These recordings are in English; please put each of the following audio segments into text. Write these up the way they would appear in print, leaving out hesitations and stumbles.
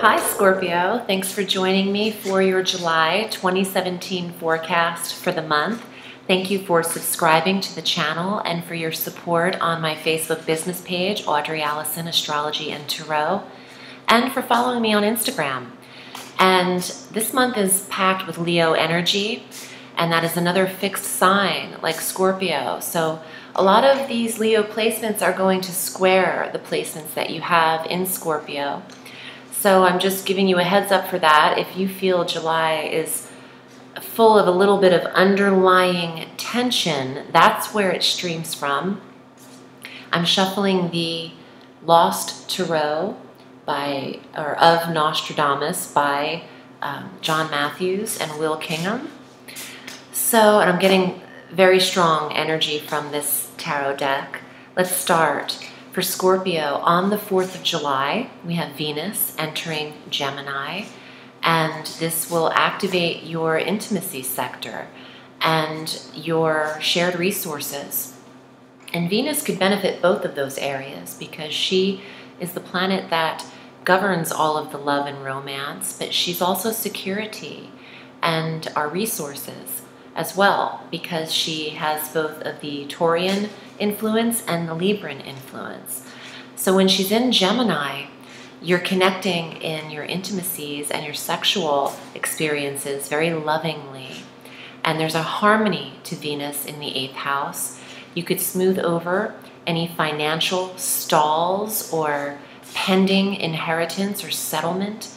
Hi Scorpio, thanks for joining me for your July 2017 forecast for the month. Thank you for subscribing to the channel and for your support on my Facebook business page, Audrey Alison, Astrology and Tarot, and for following me on Instagram. And this month is packed with Leo energy, and that is another fixed sign like Scorpio. So a lot of these Leo placements are going to square the placements that you have in Scorpio. So I'm just giving you a heads up for that. If you feel July is full of a little bit of underlying tension, that's where it streams from. I'm shuffling the Lost Tarot of Nostradamus by John Matthews and Will Kingham. And I'm getting very strong energy from this tarot deck. Let's start. For Scorpio, on the 4th of July, we have Venus entering Gemini, and this will activate your intimacy sector and your shared resources. And Venus could benefit both of those areas because she is the planet that governs all of the love and romance, but she's also security and our resources as well, because she has both of the Taurian influence and the Libran influence. So when she's in Gemini, you're connecting in your intimacies and your sexual experiences very lovingly. And there's a harmony to Venus in the 8th house. You could smooth over any financial stalls or pending inheritance or settlements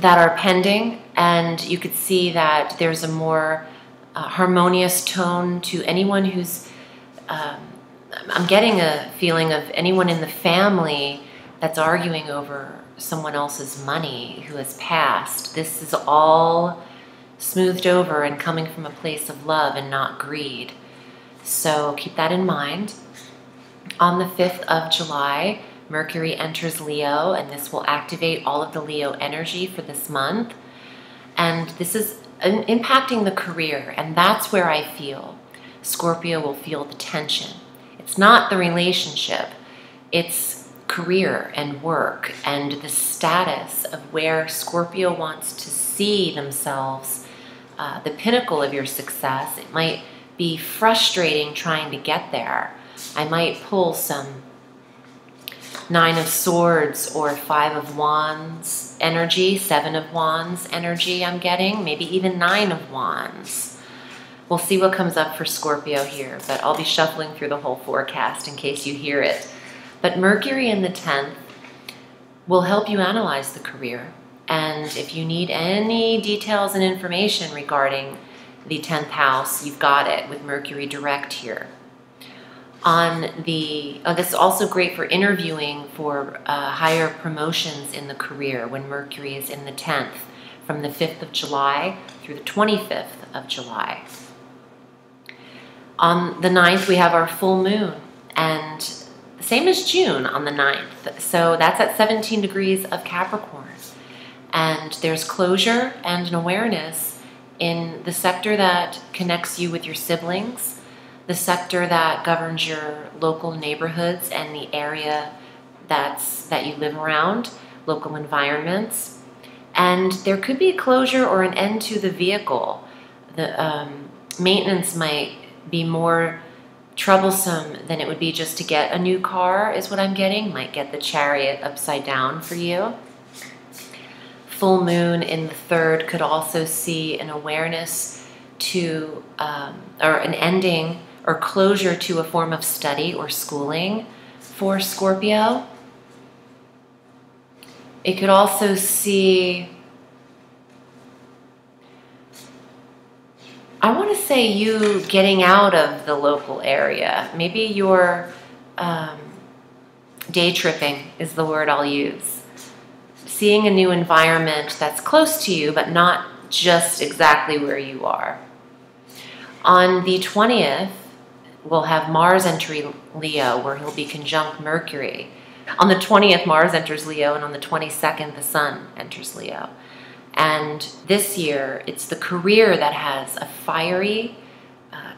that are pending, and you could see that there's a more harmonious tone to anyone who's, I'm getting a feeling of anyone in the family that's arguing over someone else's money who has passed. This is all smoothed over and coming from a place of love and not greed. So keep that in mind. On the 5th of July, Mercury enters Leo, and this will activate all of the Leo energy for this month. And this is impacting the career, and that's where I feel Scorpio will feel the tension. It's not the relationship, it's career and work and the status of where Scorpio wants to see themselves, the pinnacle of your success. It might be frustrating trying to get there. I might pull some 9 of Swords or 5 of Wands energy, 7 of Wands energy I'm getting, maybe even 9 of Wands. We'll see what comes up for Scorpio here, but I'll be shuffling through the whole forecast in case you hear it. But Mercury in the 10th will help you analyze the career. And if you need any details and information regarding the 10th house, you've got it with Mercury direct here. This is also great for interviewing for higher promotions in the career when Mercury is in the 10th, from the 5th of July through the 25th of July. On the 9th, we have our full moon, and the same as June on the 9th. So that's at 17 degrees of Capricorn. And there's closure and an awareness in the sector that connects you with your siblings, the sector that governs your local neighborhoods and the area that you live around, local environments. And there could be a closure or an end to the vehicle. The maintenance might be more troublesome than it would be just to get a new car, is what I'm getting. Might get the Chariot upside down for you. Full moon in the 3rd could also see an awareness to, or an ending or closure to a form of study or schooling for Scorpio. It could also see, I want to say, you getting out of the local area. Maybe you're day tripping is the word I'll use. Seeing a new environment that's close to you, but not just exactly where you are. On the 20th, we'll have Mars entering Leo, where he'll be conjunct Mercury. On the 20th, Mars enters Leo, and on the 22nd, the Sun enters Leo. And this year, it's the career that has a fiery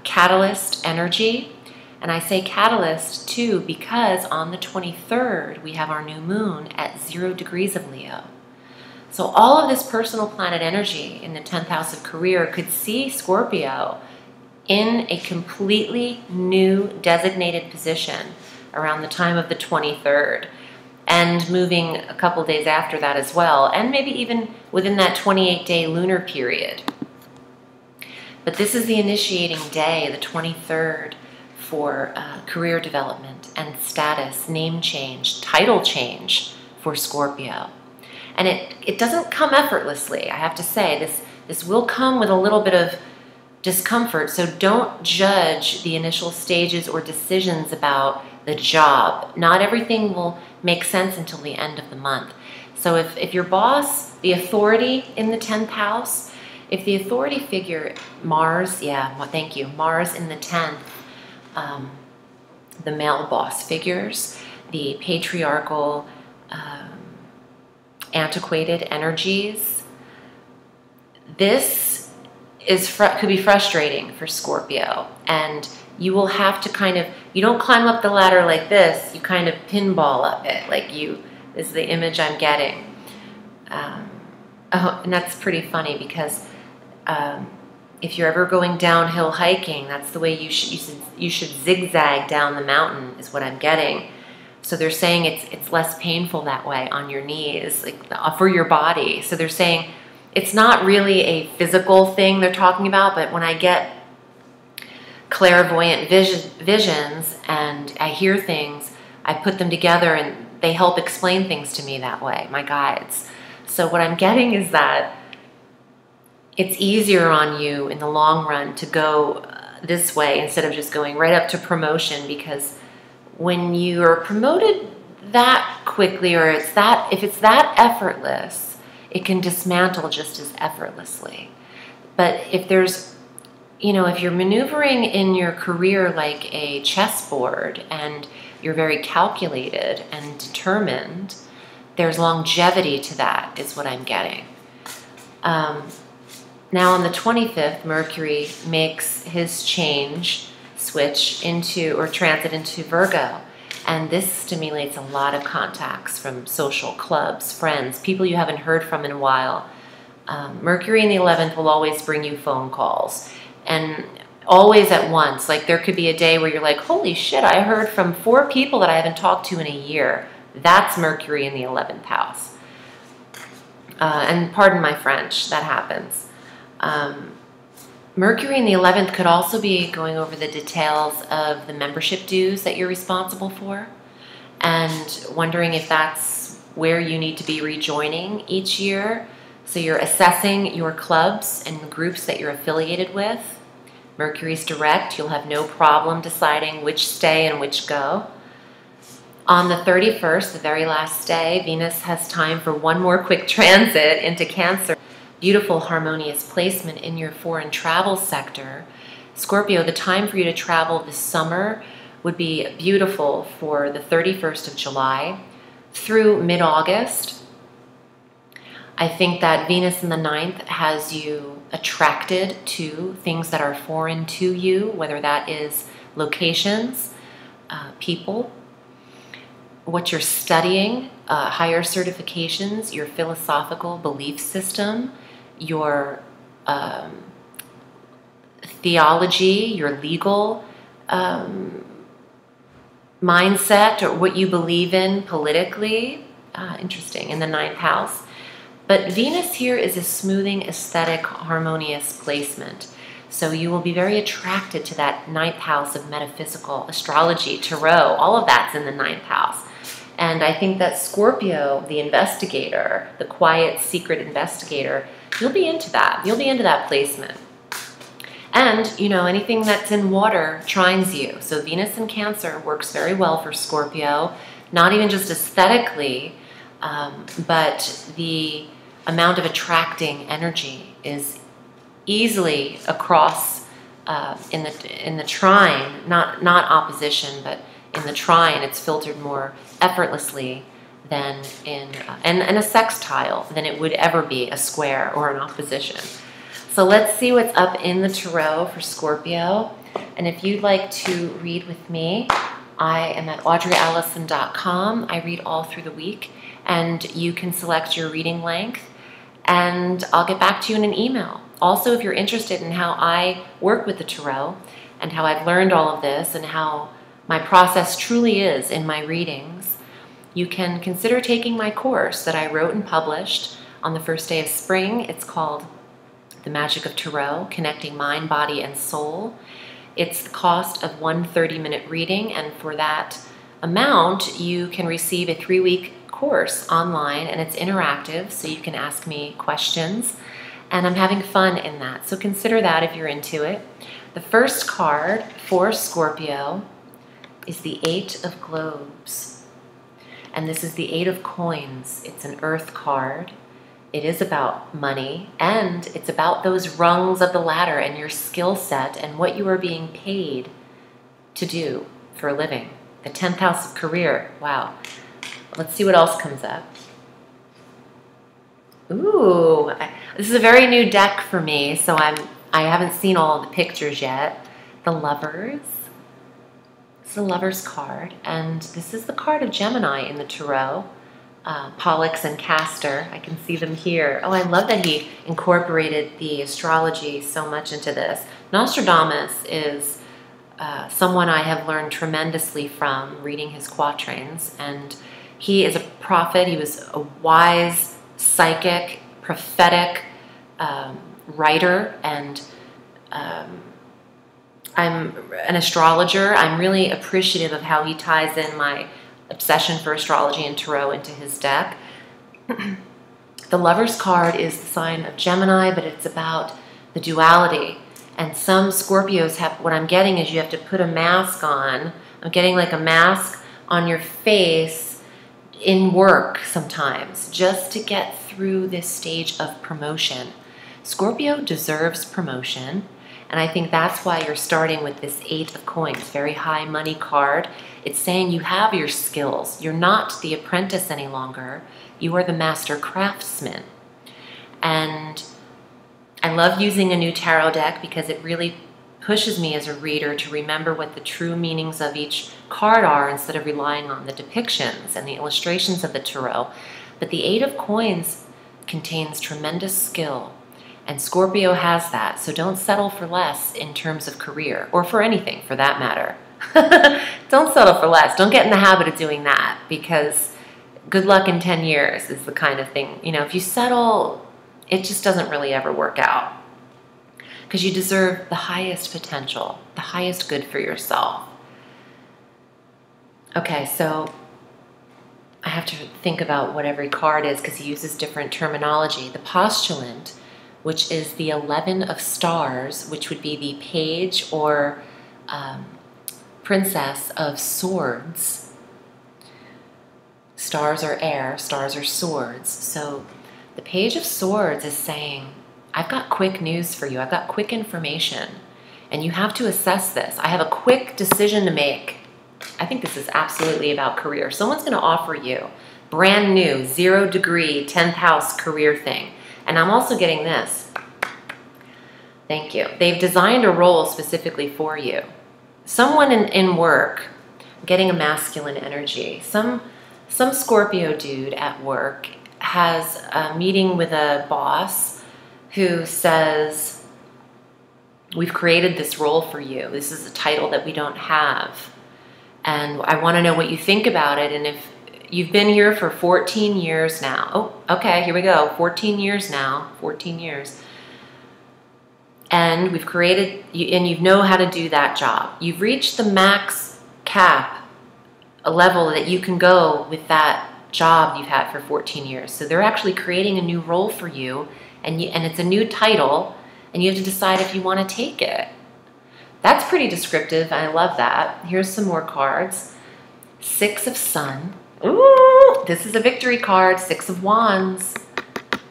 catalyst energy, And I say catalyst too because on the 23rd, we have our new moon at 0 degrees of Leo. So all of this personal planet energy in the 10th house of career could see Scorpio in a completely new designated position around the time of the 23rd, and moving a couple days after that as well, and maybe even within that 28-day lunar period. But this is the initiating day, the 23rd, for career development and status, name change, title change for Scorpio. And it doesn't come effortlessly, I have to say. This will come with a little bit of discomfort, so don't judge the initial stages or decisions about the job. Not everything will make sense until the end of the month. So if your boss, the authority in the 10th house, if the authority figure, Mars, thank you, Mars in the 10th, the male boss figures, the patriarchal, antiquated energies, this could be frustrating for Scorpio, and you will have to you don't climb up the ladder like this, you kind of pinball up it, is the image I'm getting. And that's pretty funny because if you're ever going downhill hiking, that's the way you should zigzag down the mountain, is what I'm getting. So they're saying it's less painful that way on your knees, for your body. So they're saying it's not really a physical thing they're talking about, but when I get clairvoyant visions and I hear things, I put them together and they help explain things to me that way, my guides. So what I'm getting is that it's easier on you in the long run to go this way instead of just going right up to promotion, because when you're promoted that quickly, or if it's that effortless, it can dismantle just as effortlessly. But if there's, if you're maneuvering in your career like a chessboard and you're very calculated and determined, there's longevity to that, is what I'm getting. Now on the 25th, Mercury makes his switch into, or transit into Virgo. And this stimulates a lot of contacts from social clubs, friends, people you haven't heard from in a while. Mercury in the 11th will always bring you phone calls, and always at once. There could be a day where you're like, holy shit, I heard from 4 people that I haven't talked to in a year. That's Mercury in the 11th house. And pardon my French, that happens. Mercury in the 11th could also be going over the details of the membership dues that you're responsible for, and wondering if that's where you need to be rejoining each year. So you're assessing your clubs and the groups that you're affiliated with. Mercury's direct, you'll have no problem deciding which stay and which go. On the 31st, the very last day, Venus has time for one more quick transit into Cancer. Beautiful harmonious placement in your foreign travel sector. Scorpio, the time for you to travel this summer would be beautiful for the 31st of July through mid-August. I think that Venus in the 9th has you attracted to things that are foreign to you, whether that is locations, people, what you're studying, higher certifications, your philosophical belief system, your theology, your legal mindset, or what you believe in politically. Interesting, in the 9th house. But Venus here is a smoothing, aesthetic, harmonious placement. So you will be very attracted to that 9th house of metaphysical, astrology, tarot, all of that's in the 9th house. And I think that Scorpio, the investigator, the quiet, secret investigator, you'll be into that. You'll be into that placement. And, anything that's in water trines you. So Venus in Cancer works very well for Scorpio, not even just aesthetically, but the amount of attracting energy is easily across in the trine, not opposition, but in the trine, it's filtered more effortlessly than in a sextile than it would ever be a square or an opposition. So let's see what's up in the tarot for Scorpio. And if you'd like to read with me, I am at audreyalison.com. I read all through the week, and you can select your reading length, and I'll get back to you in an email. Also, if you're interested in how I work with the tarot and how I've learned all of this and how my process truly is in my readings, you can consider taking my course that I wrote and published on the first day of spring. It's called The Magic of Tarot, Connecting Mind, Body, and Soul. It's the cost of one 30-minute reading, and for that amount, you can receive a 3-week course online, and it's interactive, so you can ask me questions, and I'm having fun in that. So consider that if you're into it. The first card for Scorpio is the 8 of Globes, and this is the 8 of Coins. It's an earth card. It is about money, and it's about those rungs of the ladder and your skill set and what you are being paid to do for a living. The 10th house of career. Wow. Let's see what else comes up. Ooh, this is a very new deck for me, so I haven't seen all of the pictures yet. The Lovers. This is the Lovers card, and this is the card of Gemini in the tarot. Pollux and Castor. I can see them here. Oh, I love that he incorporated the astrology so much into this. Nostradamus is someone I have learned tremendously from reading his quatrains, and he is a prophet. He was a wise, psychic, prophetic writer, and I'm an astrologer. I'm really appreciative of how he ties in my obsession for astrology and tarot into his deck. The Lover's card is the sign of Gemini, but it's about the duality. And some Scorpios have, what I'm getting is you have to put a mask on. I'm getting like a mask on your face in work sometimes, just to get through this stage of promotion. Scorpio deserves promotion, and I think that's why you're starting with this 8 of Coins, very high money card. It's saying you have your skills. You're not the apprentice any longer. You are the master craftsman. And I love using a new tarot deck because it really pushes me as a reader to remember what the true meanings of each card are instead of relying on the depictions and the illustrations of the tarot. But the 8 of Coins contains tremendous skill, and Scorpio has that, so don't settle for less in terms of career, or for anything for that matter. Don't settle for less. Don't get in the habit of doing that, because good luck in 10 years is the kind of thing, you know, if you settle, it just doesn't really ever work out, because you deserve the highest potential, the highest good for yourself. Okay, so I have to think about what every card is because he uses different terminology. The Postulant, which is the 11 of Stars, which would be the Page or Princess of Swords. Stars are air, stars are swords. So the Page of Swords is saying, I've got quick news for you. I've got quick information, and you have to assess this. I have a quick decision to make. I think this is absolutely about career. Someone's going to offer you brand new, 0-degree, 10th house career thing. And I'm also getting this. Thank you. They've designed a role specifically for you. Someone in work, getting a masculine energy. Some Scorpio dude at work has a meeting with a boss who says, we've created this role for you. This is a title that we don't have. And I want to know what you think about it. And if you've been here for 14 years now. Oh, okay, here we go. 14 years now. 14 years. And we've created, and you know how to do that job. You've reached the max cap, a level that you can go with that job you've had for 14 years. So they're actually creating a new role for you, and it's a new title, and you have to decide if you want to take it. That's pretty descriptive, and I love that. Here's some more cards. 6 of Sun. Ooh, this is a victory card. 6 of Wands.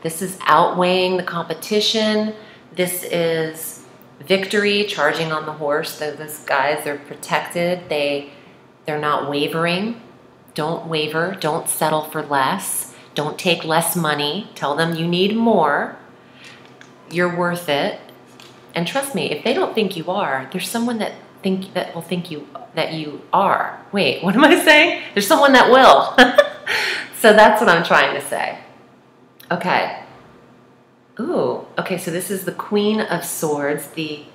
This is outweighing the competition. This is victory, charging on the horse. Those guys, they're protected. They're not wavering. Don't waver. Don't settle for less. Don't take less money. Tell them you need more. You're worth it. And trust me, if they don't think you are, there's someone that will think that you are. Wait, what am I saying? There's someone that will. So that's what I'm trying to say. Okay. Ooh, okay, so this is the Queen of Swords, the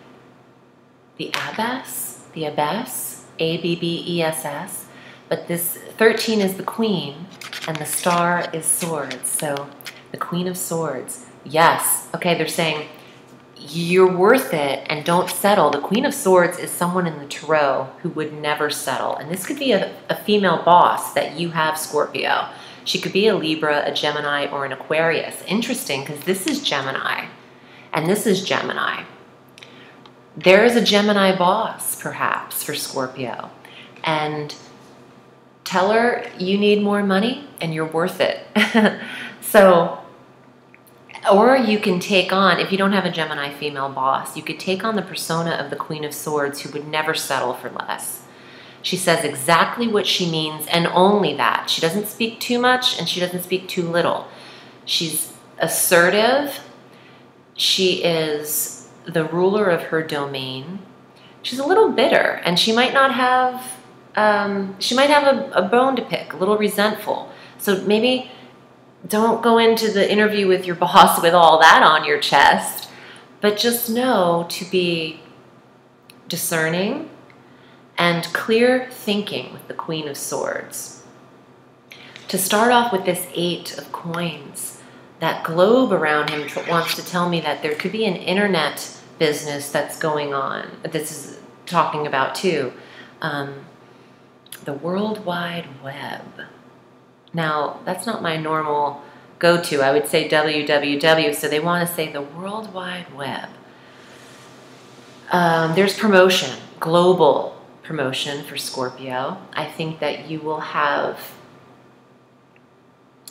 Abbess, Abbess, but this 13 is the Queen, and the star is Swords, so the Queen of Swords. Yes, okay, they're saying you're worth it and don't settle. The Queen of Swords is someone in the tarot who would never settle, and this could be a female boss that you have, Scorpio. She could be a Libra, a Gemini, or an Aquarius. Interesting, because this is Gemini, and this is Gemini. There is a Gemini boss, perhaps, for Scorpio. And tell her you need more money, and you're worth it. So, or you can take on, if you don't have a Gemini female boss, you could take on the persona of the Queen of Swords who would never settle for less. She says exactly what she means and only that. She doesn't speak too much and she doesn't speak too little. She's assertive. She is the ruler of her domain. She's a little bitter and she might not have, a bone to pick, a little resentful. So maybe don't go into the interview with your boss with all that on your chest, but just know to be discerning and clear thinking with the Queen of Swords. To start off with this 8 of coins, that globe around him wants to tell me that there could be an internet business that's going on. This is talking about too. The World Wide Web. Now, that's not my normal go-to. I would say www, so they want to say the World Wide Web. There's promotion, global promotion for Scorpio. I think that you will have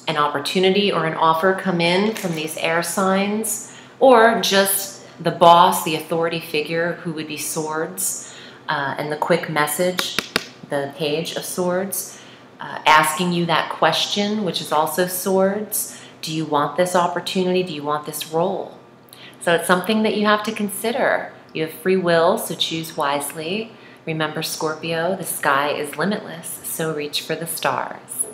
an opportunity or an offer come in from these air signs, or just the boss, the authority figure, who would be Swords, and the quick message, the Page of Swords, asking you that question, which is also Swords. Do you want this opportunity? Do you want this role? So it's something that you have to consider. You have free will, so choose wisely. Remember, Scorpio, the sky is limitless, so reach for the stars.